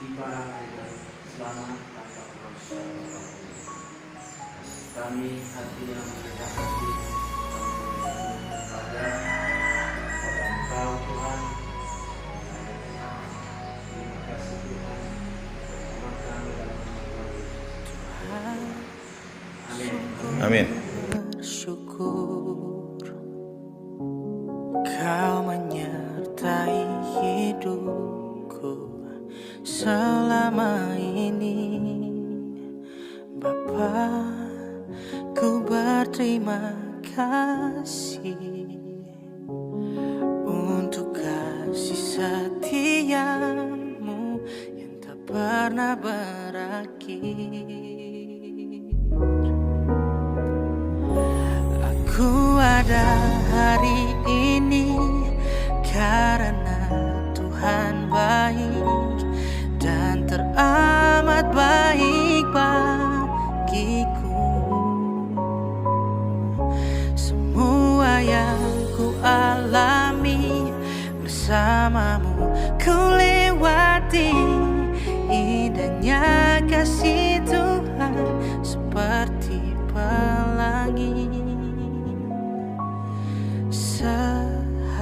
tiba dengan selamat tanpa dosa kami hati yang rendah hati kepada Engkau Tuhan. Terima kasih Tuhan. Kami dalam nama Tuhan. Amin. Bersyukur Kau menyertai hidupku selama ini, Bapa. Ku berterima kasih untuk kasih setiamu yang tak pernah berakhir. Aku ada hari ini karena Tuhan baik dan teramat baik bagiku. Semua yang ku alami bersamamu ku lewati, indahnya kasih Tuhan seperti pelangi sehabis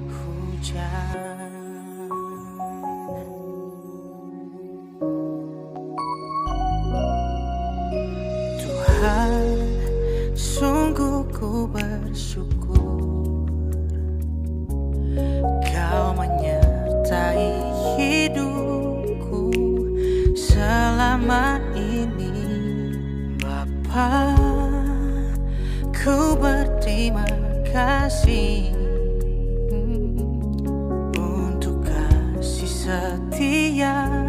hujan. Tuhan, sungguh ku bersyukur Kau menyertai hidupku selama ini, Bapa. Ku berterima kasih untuk kasih setiamu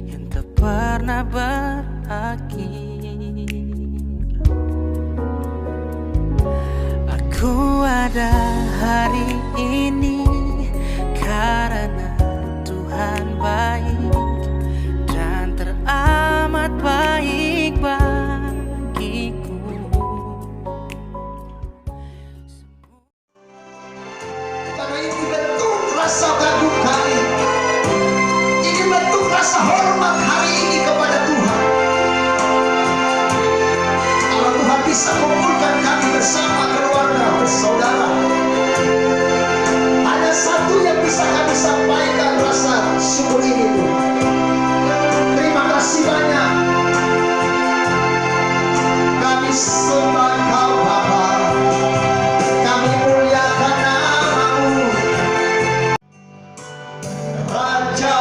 yang tak pernah berakhir. Aku ada hari ini karena Tuhan baik dan teramat baik bagiku. Karena ini bentuk rasa kagum kami, ini bentuk rasa hormat hari ini kepada Tuhan. Kalau Tuhan bisa kumpulkan kami bersama keluarga bersaudara, ada satu yang bisa kami sampaikan rasa syukur ini, Tuhan. Terima kasih banyak. Kami sembah Kau Bapa, kami muliakan nama-Mu, Raja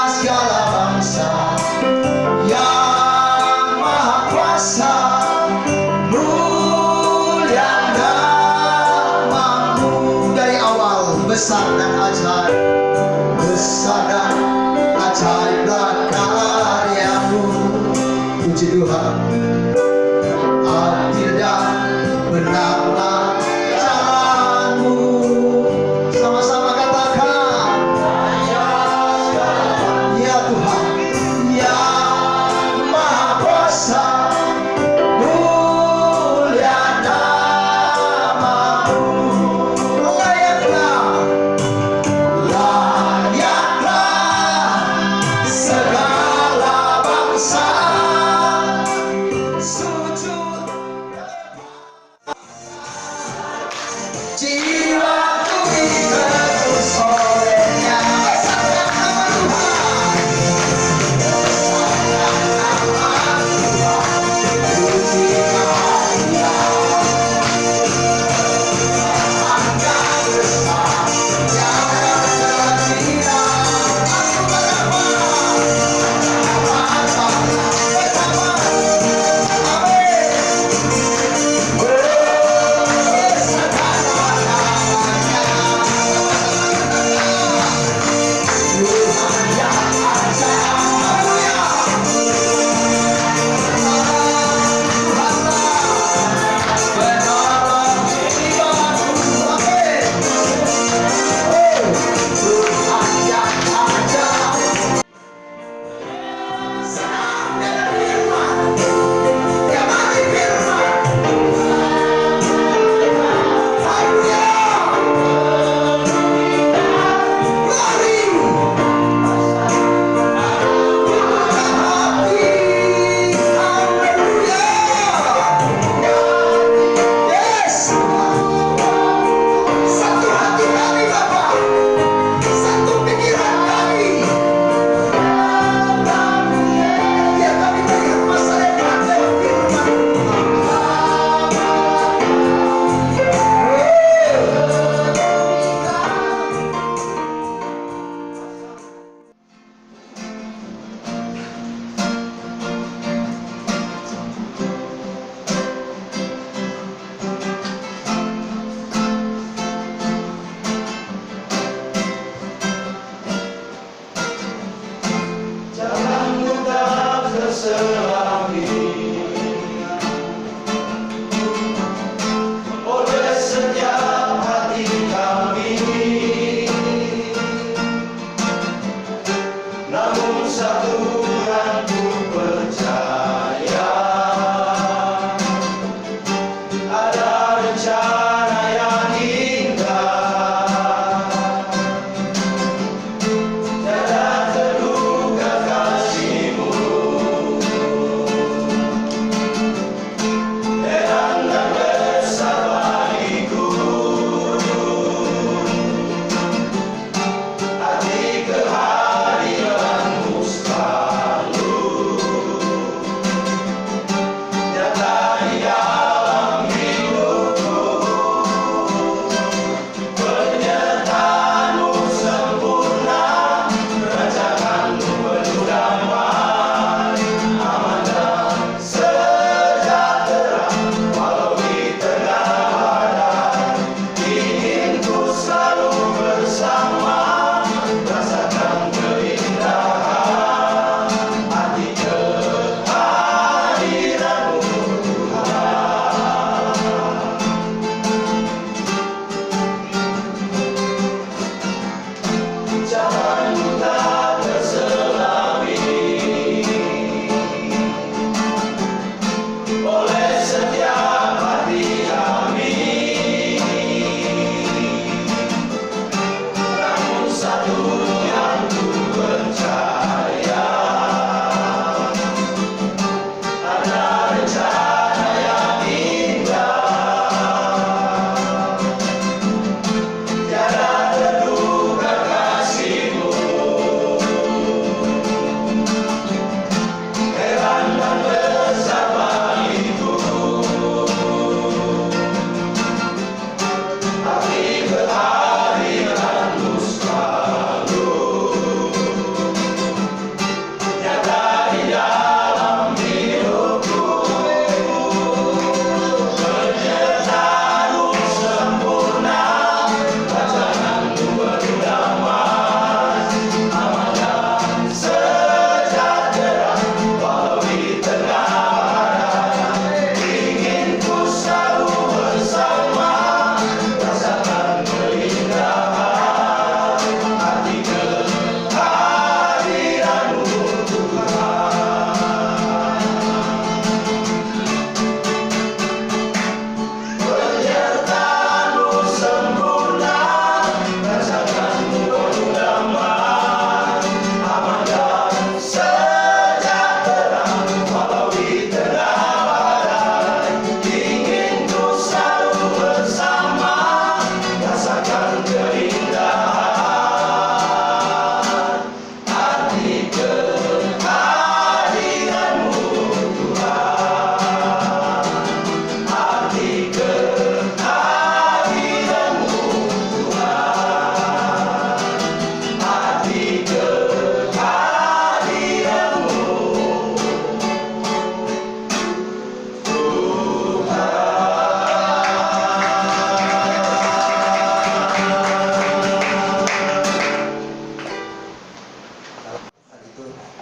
segala bangsa yang Maha Kuasa. Mulia nama-Mu, dari awal besar dan ajaib, besar dan ajaiblah karya-Mu. Puji Tuhan. Adil dan benarlah jalan-Mu. Sama-sama katakan, ya Tuhan, yang Maha Kuasa. Mulia nama-Mu, layaklah segala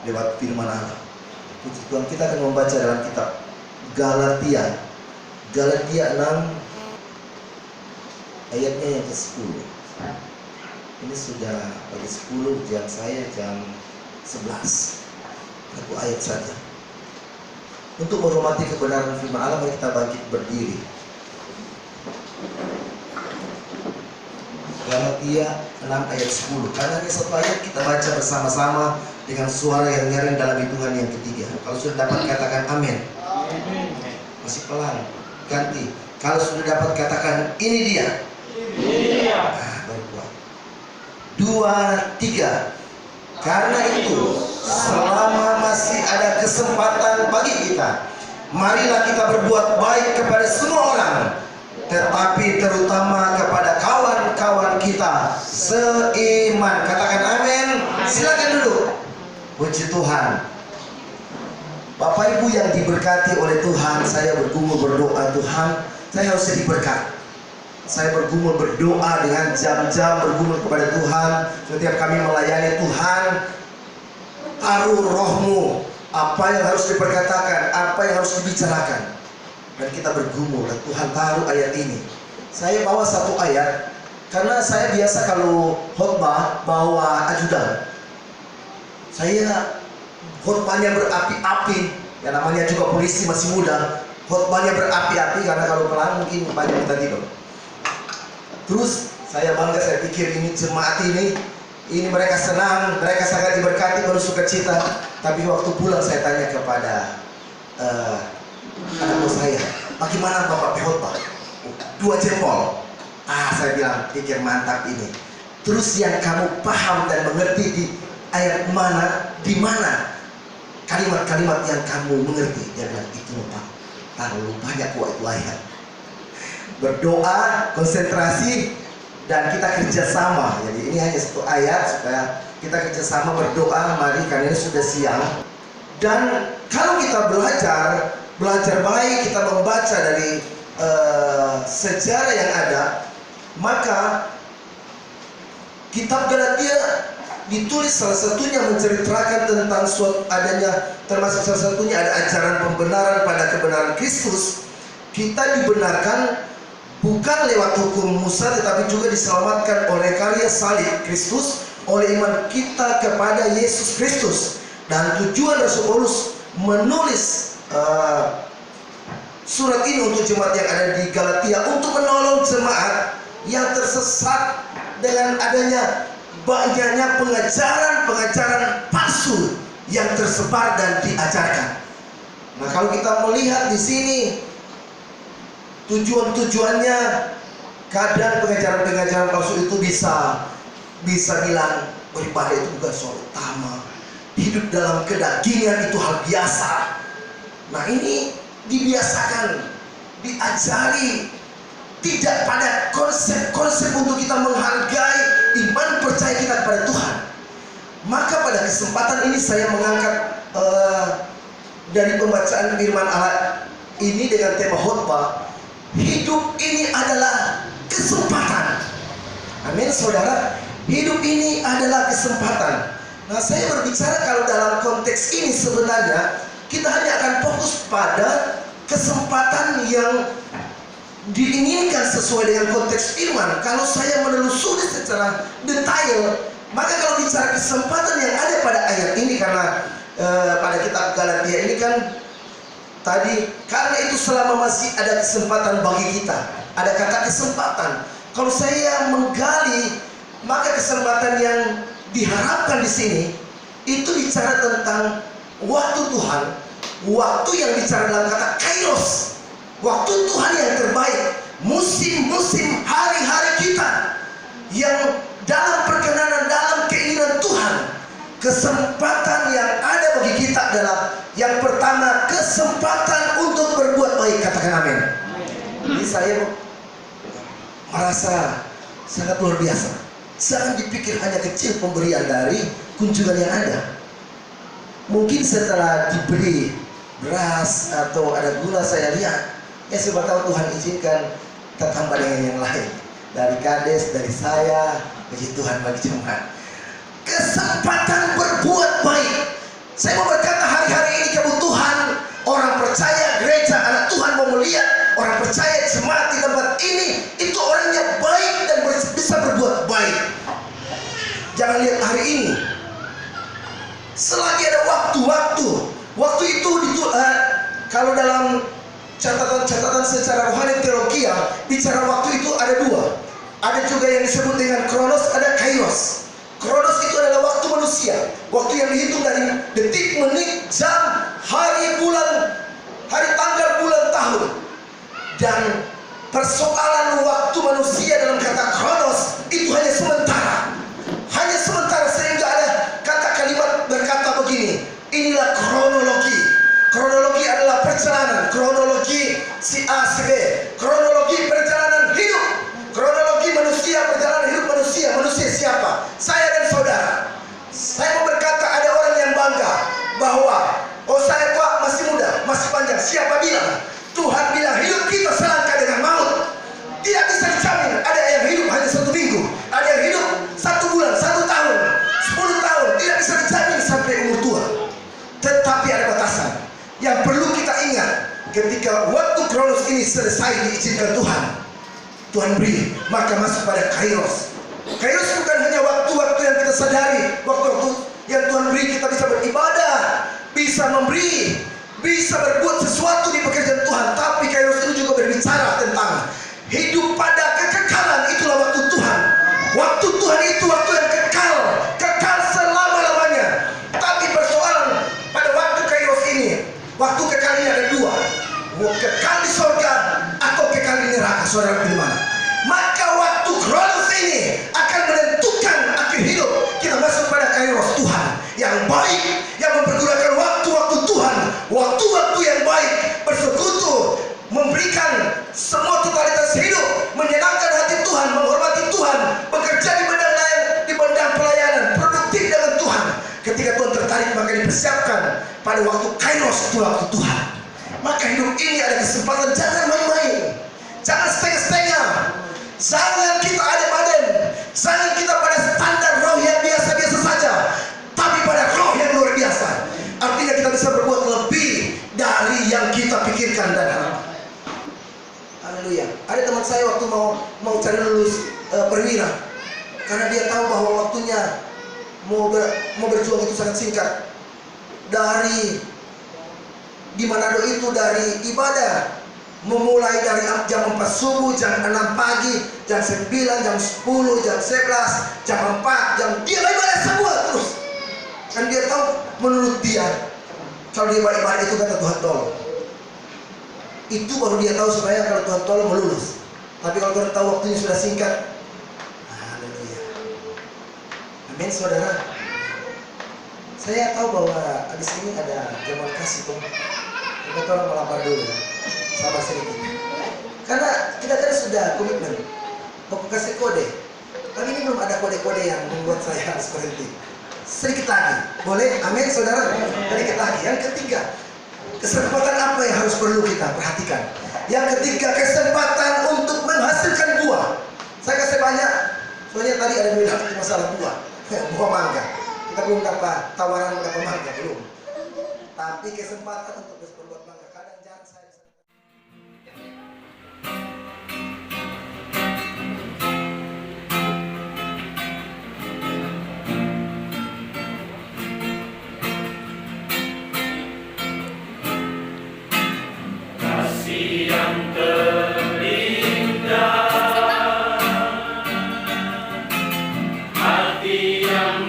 lewat firman Allah. Puji Tuhan, kita akan membaca dalam kitab Galatia 6 ayatnya yang ke-10. Ini sudah pagi 10, jam saya jam 11. Satu ayat saja. Untuk menghormati kebenaran firman Allah, mari kita bangkit berdiri. Galatia 6 ayat 10. Karena ini satu ayat kita baca bersama-sama dengan suara yang nyaring dalam hitungan yang ketiga. Kalau sudah dapat katakan amin. Masih pelan. Ganti. Kalau sudah dapat katakan ini dia. Baru kuat. 2, 3. Karena itu selama masih ada kesempatan bagi kita, marilah kita berbuat baik kepada semua orang, tetapi terutama kepada kawan-kawan kita seiman. Katakan amin. Silakan duduk. Puji Tuhan. Bapak Ibu yang diberkati oleh Tuhan, saya bergumul berdoa, Tuhan, saya harus jadi berkat. Saya bergumul berdoa dengan jam-jam bergumul kepada Tuhan. Setiap kami melayani Tuhan, taruh rohmu, apa yang harus diperkatakan, apa yang harus dibicarakan. Dan kita bergumul, dan Tuhan taruh ayat ini. Saya bawa satu ayat, karena saya biasa kalau khotbah bawa ajudan. Saya khotbahnya berapi-api, ya namanya juga polisi masih muda. Khotbahnya berapi-api, karena kalau pelan mungkin banyak kita tidur. Terus saya bangga, saya pikir ini jemaat ini mereka senang, mereka sangat diberkati, penuh sukacita. Tapi waktu pulang saya tanya kepada anak buah saya, bagaimana Bapak khotbah? 2 jempol. Saya bilang, pikir mantap ini. Terus yang kamu paham dan mengerti di ayat mana, di mana kalimat-kalimat yang kamu mengerti? Dia bilang, itu Pak, terlalu banyak kok itu ayat. Berdoa, konsentrasi, dan kita kerjasama. Jadi ini hanya satu ayat supaya kita kerjasama berdoa. Mari, karena ini sudah siang. Dan kalau kita belajar baik, kita membaca dari sejarah yang ada, maka kitab Galatia ditulis salah satunya menceritakan tentang adanya, termasuk salah satunya ada ajaran pembenaran pada kebenaran Kristus. Kita dibenarkan bukan lewat hukum Musa, tetapi juga diselamatkan oleh karya salib Kristus, oleh iman kita kepada Yesus Kristus. Dan tujuan Rasul Paulus menulis surat ini untuk jemaat yang ada di Galatia, untuk menolong jemaat yang tersesat dengan adanya banyaknya pengajaran palsu yang tersebar dan diajarkan. Nah, kalau kita melihat di sini tujuannya, kadang pengajaran palsu itu bisa bilang beribadah itu bukan soal utama, hidup dalam kedagingan itu hal biasa. Nah, ini dibiasakan, diajari, tidak pada konsep untuk kita menghargai iman percaya kita kepada Tuhan. Maka pada kesempatan ini saya mengangkat dari pembacaan firman Allah ini dengan tema khotbah, hidup ini adalah kesempatan. Amin, saudara. Hidup ini adalah kesempatan. Nah, saya berbicara kalau dalam konteks ini sebenarnya kita hanya akan fokus pada kesempatan yang diinginkan sesuai dengan konteks firman. Kalau saya menelusuri secara detail, maka kalau bicara kesempatan yang ada pada ayat ini, karena pada kitab Galatia ini kan tadi, karena itu selama masih ada kesempatan bagi kita, ada kata kesempatan. Kalau saya menggali, maka kesempatan yang diharapkan di sini itu bicara tentang waktu Tuhan, waktu yang bicara dalam kata kairos, waktu Tuhan yang terbaik, musim-musim hari-hari kita yang dalam perkenanan, dalam keinginan Tuhan. Kesempatan yang ada bagi kita adalah yang pertama, kesempatan untuk berbuat baik. Katakan amin. Jadi saya merasa sangat luar biasa. Jangan dipikir hanya kecil pemberian dari kunjungan yang ada. Mungkin setelah diberi beras atau ada gula, saya lihat, ya siapa tahu Tuhan izinkan kita tambah dengan yang lain. Dari kades, dari saya, puji Tuhan bagi jemaat. Kesempatan berbuat baik. Saya mau berkata hari-hari ini kebutuhan orang percaya gereja, anak Tuhan mau melihat orang percaya jemaat di tempat ini itu orangnya baik dan bisa berbuat baik. Jangan lihat hari ini. Selagi ada waktu itu kalau dalam catatan secara rohani teologi, bicara waktu itu ada dua. Ada juga yang disebut dengan kronos, ada kairos. Kronos itu adalah waktu manusia, waktu yang dihitung dari detik, menit, jam, hari, bulan, hari, tanggal, bulan, tahun. Dan persoalan waktu manusia dalam kata kronos itu hanya sementara. Hanya sementara, sehingga ada kata kalimat berkata begini, inilah kronologi. Kronologi adalah perjalanan, kronologi si A si B, kronologi perjalanan hidup, kronologi manusia, perjalanan hidup manusia. Manusia siapa? Saya dan saudara. Saya mau berkata ada orang yang bangga bahwa saya tua, masih muda, masih panjang. Siapa bilang? Tuhan bilang hidup kita selangkah dengan maut. Tidak bisa dijamin. Ada yang hidup hanya 1 minggu, ada yang hidup 1 bulan, 1 tahun, 10 tahun. Tidak bisa dijamin sampai umur tua. Tetapi ada batasan. Yang perlu kita ingat, ketika waktu kronos ini selesai diizinkan Tuhan beri, maka masuk pada kairos. Kairos bukan hanya waktu-waktu yang kita sadari, waktu-waktu yang Tuhan beri kita bisa beribadah, bisa memberi, bisa berbuat sesuatu di pekerjaan Tuhan. Tapi kairos itu juga berbicara tentang hidup pada kekekalan. Itulah waktu Tuhan. Waktu Tuhan itu waktu yang kekal selama-lamanya. Tapi persoalan pada waktu kairos ini, waktu kekal ini ada dua. Kekal di surga atau kekal di neraka. Saudara pilih mana? Maka waktu kronos ini akan menentukan akhir hidup. Kita masuk pada kairos Tuhan yang baik, yang mempergunakan waktu-waktu Tuhan, waktu-waktu yang baik, bersekutu, memberikan semua totalitas hidup, menyenangkan hati Tuhan, menghormati Tuhan, bekerja di bidang pelayanan, produktif dengan Tuhan. Ketika Tuhan tertarik, maka dipersiapkan pada waktu kairos, itu waktu Tuhan. Maka hidup ini ada kesempatan, jangan main-main, jangan setengah-setengah, jangan kita adem-adem, jangan kita pada standar roh yang biasa-biasa saja, tapi pada roh yang luar biasa. Artinya kita bisa berbuat lebih dari yang kita pikirkan dan harapkan. Haleluya. Ada teman saya waktu mau cari lulus perwira, karena dia tahu bahwa waktunya mau berjuang itu sangat singkat. Dari di Manado itu, dari ibadah memulai dari jam 4 subuh, jam 6 pagi, jam 9, jam 10, jam 11, jam 4, dia ibadah semua terus. Kan dia tahu menurut dia, kalau dia ibadah itu kata Tuhan tolong. Itu baru dia tahu supaya kalau Tuhan tolong melulus. Tapi kalau Tuhan tahu waktunya sudah singkat, haleluya. Amin saudara. Saya tahu bahwa di sini ada jamuan kasih tuh. Kita tolong melapar dulu, sabar sedikit. Karena kita kan sudah komitmen mau kasih kode. Tapi ini belum ada kode-kode yang membuat saya harus berhenti. Sedikit lagi, boleh? Amin saudara. Sedikit lagi. Yang ketiga, kesempatan apa yang harus perlu kita perhatikan? Yang ketiga, kesempatan untuk menghasilkan buah. Saya kasih banyak, soalnya tadi ada bilang itu masalah buah, buah mangga. Kita belum dapat tawaran dapat mangga, belum. Tapi kesempatan untuk berbuat mangga kadang jarang saya. Kasih yang terindah, hati yang